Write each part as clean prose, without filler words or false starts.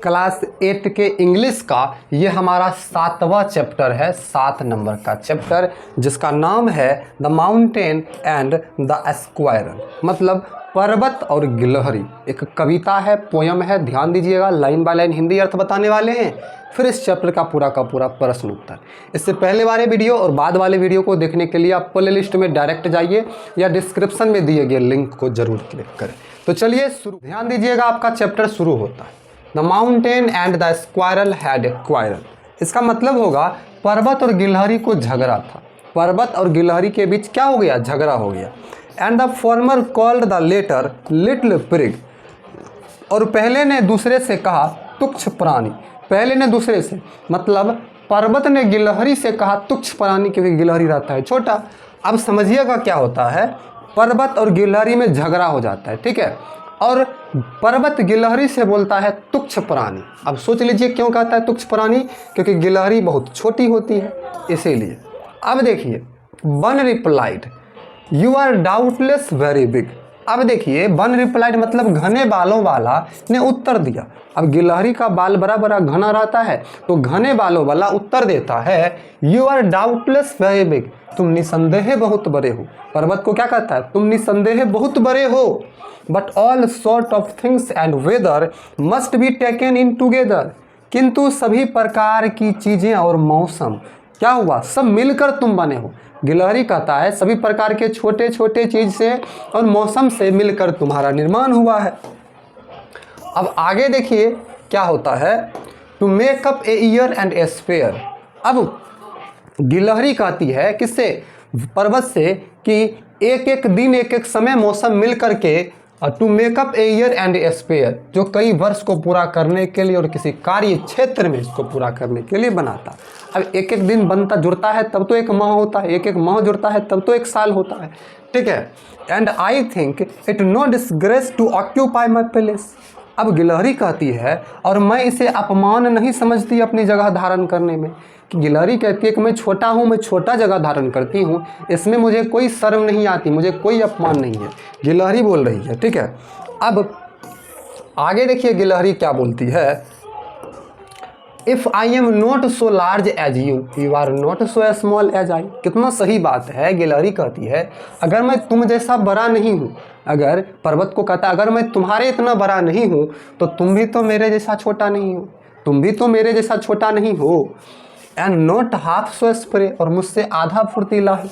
Class 8 के English का ये हमारा 7वां चैप्टर है, 7 नंबर का चैप्टर, जिसका नाम है the mountain and the squirrel, मतलब पर्वत और गिलहरी। एक कविता है, पोयम है, ध्यान दीजिएगा, लाइन बाय लाइन हिंदी अर्थ बताने वाले हैं, फिर इस चैप्टर का पूरा प्रश्न उत्तर। इससे पहले वाले वीडियो और बाद वाले वीडियो को देखने के लिए आप प्ले लिस्ट में डायरेक्ट जाइए या डिस्क्रिप्शन में दिए गए लिंक को जरूर क्लिक करें। तो चलिए शुरू, ध्यान दीजिएगा, आपका चैप्टर शुरू होता है। The mountain and the squirrel had a quarrel. इसका मतलब होगा पर्वत और गिलहरी को झगड़ा था। पर्वत और गिलहरी के बीच क्या हो गया? झगड़ा हो गया। And the former called the latter little prig. और पहले ने दूसरे से कहा तुच्छ प्राणी। पहले ने दूसरे से मतलब पर्वत ने गिलहरी से कहा तुच्छ प्राणी, क्योंकि गिलहरी रहता है छोटा। अब समझिएगा क्या होता है, पर्वत और गिलहरी में झगड़ा हो जाता है, ठीक है, और पर्वत गिलहरी से बोलता है तुच्छ प्राणी। अब सोच लीजिए क्यों कहता है तुच्छ प्राणी, क्योंकि गिलहरी बहुत छोटी होती है इसीलिए। अब देखिए, one replied you are doubtless very big. अब देखिए, वन रिप्लाइड मतलब घने बालों वाला ने उत्तर दिया। अब गिलहरी का बाल बड़ा बड़ा घना रहता है, तो घने बालों वाला उत्तर देता है you are doubtless very big, तुम निसंदेह बहुत बड़े हो। पर्वत को क्या कहता है? तुम निसंदेह बहुत बड़े हो। But all sort of things and weather must be taken in together. किंतु सभी प्रकार की चीज़ें और मौसम क्या हुआ? सब मिलकर तुम बने हो। गिलहरी कहता है सभी प्रकार के छोटे छोटे चीज़ से और मौसम से मिलकर तुम्हारा निर्माण हुआ है। अब आगे देखिए क्या होता है, to make up a year and a spare. अब गिलहरी कहती है किससे? पर्वत से, कि एक एक दिन एक एक समय मौसम मिल करके to make up a year and a spare, जो कई वर्ष को पूरा करने के लिए और किसी कार्य क्षेत्र में इसको पूरा करने के लिए बनाता। अब एक एक दिन बनता जुड़ता है तब तो एक माह होता है, एक एक माह जुड़ता है तब तो एक साल होता है, ठीक है। And I think it no disgrace to occupy my place. अब गिलहरी कहती है, और मैं इसे अपमान नहीं समझती अपनी जगह धारण करने में। कि गिलहरी कहती है कि मैं छोटा हूँ, मैं छोटा जगह धारण करती हूँ, इसमें मुझे कोई शर्म नहीं आती, मुझे कोई अपमान नहीं है। गिलहरी बोल रही है, ठीक है। अब आगे देखिए गिलहरी क्या बोलती है, if I am not so large as you are not so small as I. कितना सही बात है। गिलहरी कहती है अगर मैं तुम जैसा बड़ा नहीं हूँ, अगर पर्वत को कहता है अगर मैं तुम्हारे इतना बड़ा नहीं हूँ तो तुम भी तो मेरे जैसा छोटा नहीं हो, तुम भी तो मेरे जैसा छोटा नहीं हो। And not half so spray, और मुझसे आधा फुर्तीला है।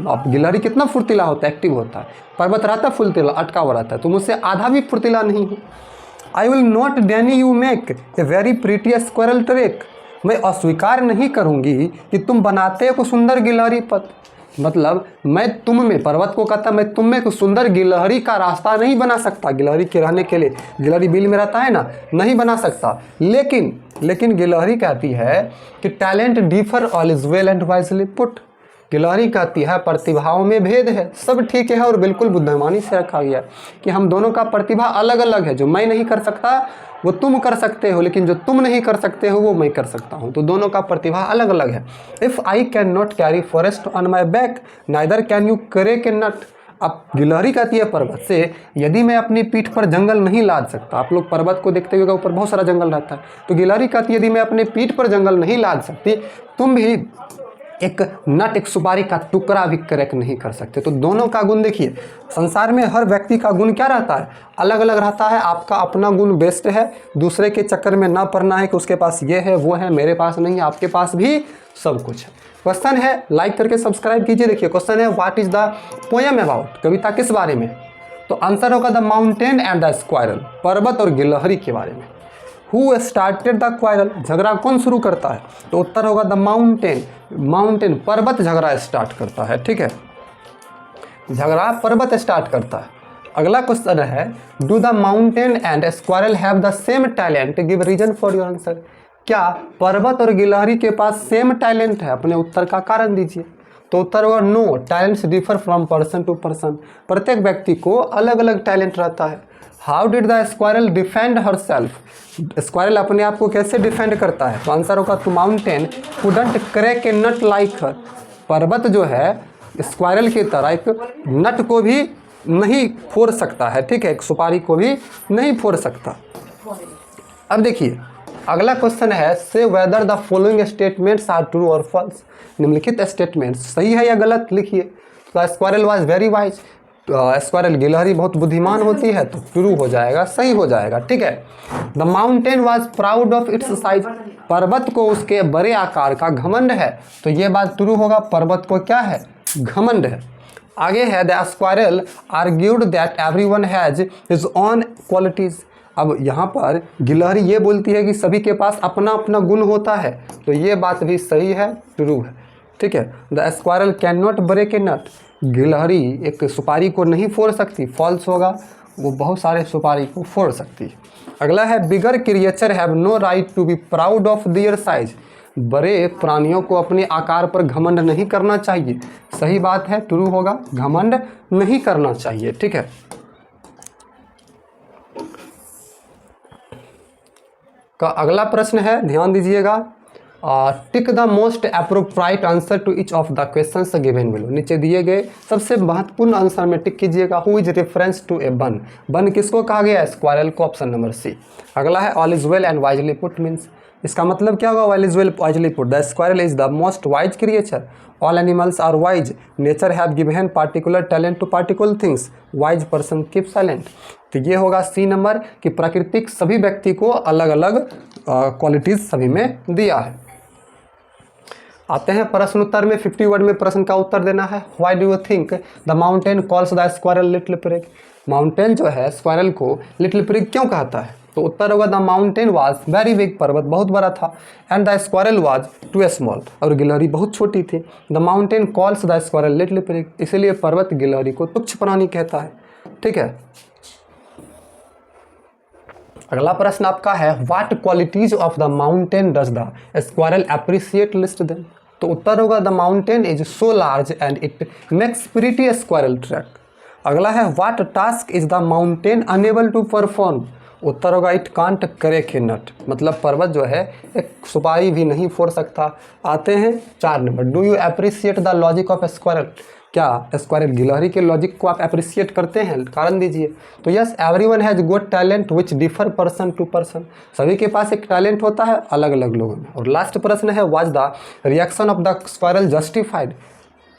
अब गिलहरी कितना फुर्तीला होता है, एक्टिव होता है। पर्वत रहता है फुर्तीला, अटका हुआ रहता है, तो मुझसे आधा भी फुर्तीला नहीं हूँ। I will not deny you make a very pretty squirrel track. मैं अस्वीकार नहीं करूँगी कि तुम बनाते हो सुंदर गिलहरी पथ। मतलब मैं तुम में, पर्वत को कहता मैं तुम में कुछ सुंदर गिलहरी का रास्ता नहीं बना सकता। गिलहरी के रहने के लिए, गिलहरी बिल में रहता है ना, नहीं बना सकता। लेकिन गिलहरी कहती है कि talent differ all is well and wisely put. गिलहरी कहती है प्रतिभाओं में भेद है, सब ठीक है और बिल्कुल बुद्धिमानी से रखा गया कि हम दोनों का प्रतिभा अलग अलग है। जो मैं नहीं कर सकता वो तुम कर सकते हो, लेकिन जो तुम नहीं कर सकते हो वो मैं कर सकता हूँ, तो दोनों का प्रतिभा अलग अलग है। If I can not carry forest on my back neither can you crack a nut. अब गिलहरी कहती है पर्वत से, यदि मैं अपनी पीठ पर जंगल नहीं लाद सकता, आप लोग पर्वत को देखते हुए ऊपर बहुत सारा जंगल रहता है, तो गिलहरी कहती है यदि मैं अपनी पीठ पर जंगल नहीं लाद सकती, तुम भी एक नट, एक सुपारी का टुकड़ा भी क्रैक नहीं कर सकते। तो दोनों का गुण देखिए, संसार में हर व्यक्ति का गुण क्या रहता है? अलग अलग रहता है। आपका अपना गुण बेस्ट है, दूसरे के चक्कर में ना पड़ना है कि उसके पास ये है वो है, मेरे पास नहीं है, आपके पास भी सब कुछ है। क्वेश्चन है, लाइक करके सब्सक्राइब कीजिए। देखिए क्वेश्चन है, what is the poem about? कविता किस बारे में? तो आंसर होगा the mountain and the squirrel, पर्वत और गिलहरी के बारे में। हु स्टार्टेड द क्वायरल, झगड़ा कौन शुरू करता है? तो उत्तर होगा द माउंटेन, पर्वत झगड़ा स्टार्ट करता है, ठीक है, झगड़ा पर्वत स्टार्ट करता है। अगला क्वेश्चन है, do the mountain and squirrel have the same talent, give reason for your answer. क्या पर्वत और गिलहरी के पास सेम टैलेंट है? अपने उत्तर का कारण दीजिए। तो उत्तर होगा no, talents differ from person to person. प्रत्येक व्यक्ति को अलग अलग टैलेंट रहता है। How did the squirrel defend herself? Squirrel अपने आप को कैसे डिफेंड करता है? तो आंसर होगा to mountain couldn't crack a nut like her. पर्वत जो है स्क्वायरल की तरह एक नट को भी नहीं फोड़ सकता है, ठीक है, एक सुपारी को भी नहीं फोड़ सकता। अब देखिए अगला क्वेश्चन है, say whether the following statements are true और फॉल्स। निम्नलिखित स्टेटमेंट्स सही है या गलत लिखिए। The squirrel was very wise, squirrel गिलहरी बहुत बुद्धिमान होती है, तो ट्रू हो जाएगा, सही हो जाएगा। ठीक है। The mountain was proud of its size, पर्वत को उसके बड़े आकार का घमंड है, तो ये बात ट्रू होगा, पर्वत को क्या है, घमंड है। आगे है the squirrel argued that everyone has his own qualities. अब यहाँ पर गिलहरी ये बोलती है कि सभी के पास अपना अपना गुण होता है, तो ये बात भी सही है, ट्रू है। ठीक है। The squirrel can not break a nut, गिलहरी एक सुपारी को नहीं फोड़ सकती, फॉल्स होगा, वो बहुत सारे सुपारी को फोड़ सकती है। अगला है bigger creature have no right to be proud of their size, बड़े प्राणियों को अपने आकार पर घमंड नहीं करना चाहिए, सही बात है, ट्रू होगा, घमंड नहीं करना चाहिए। ठीक है। का अगला प्रश्न है, ध्यान दीजिएगा, tick the most appropriate answer to each of the questions given below. नीचे दिए गए सबसे महत्वपूर्ण आंसर में टिक कीजिएगा। Who is reference to a bun, bun किसको कहा गया है, स्क्वायरल को, ऑप्शन नंबर सी। अगला है all is well and wisely put means, इसका मतलब क्या होगा, all is well wisely put, the squirrel is the most wise creature, all animals are wise, nature have given particular talent to particular things, wise person keep silent. तो ये होगा सी number, कि प्राकृतिक सभी व्यक्ति को अलग अलग क्वालिटीज सभी में दिया है। आते हैं प्रश्न उत्तर में। 50 वर्ड में प्रश्न का उत्तर देना है। Why do you think the mountain calls the squirrel little pig, mountain जो है स्क्वायरल को लिटिल पिग क्यों कहता है, तो उत्तर होगा the mountain was very big, पर्वत बहुत बड़ा था, and the squirrel was too small, और गिलहरी बहुत छोटी थी। The mountain calls the squirrel little pig, इसीलिए पर्वत गिलहरी को तुच्छ प्राणी कहता है। ठीक है। अगला प्रश्न आपका है, what qualities of the mountain does the squirrel appreciate, list them. तो उत्तर होगा the mountain is so large and it makes pretty squirrel track. अगला है, what task is the mountain unable to perform, उत्तर होगा it can't crack a nut, मतलब पर्वत जो है एक सुपारी भी नहीं फोड़ सकता। आते हैं 4 number, do you appreciate the logic of squirrel, क्या स्क्वायरल गिलहरी के लॉजिक को आप अप्रिशिएट करते हैं, कारण दीजिए। तो yes, everyone has got talent which differ person to person, सभी के पास एक टैलेंट होता है अलग अलग लोगों में। और लास्ट प्रश्न है, was the reaction of the squirrel justified,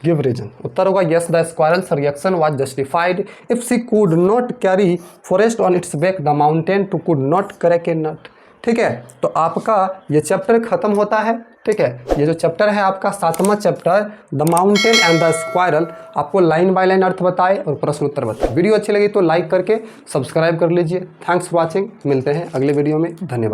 give reason, उत्तर होगा yes, the squirrel's reaction was justified if she could not carry forest on its back, the mountain too could not crack a nut. ठीक है। तो आपका ये chapter खत्म होता है। ठीक है। ये जो चैप्टर है आपका 7वां chapter the mountain and the squirrel, आपको लाइन बाय लाइन अर्थ बताए और प्रश्न उत्तर बताए। वीडियो अच्छी लगी तो लाइक करके सब्सक्राइब कर लीजिए। थैंक्स फॉर वॉचिंग, मिलते हैं अगले वीडियो में, धन्यवाद।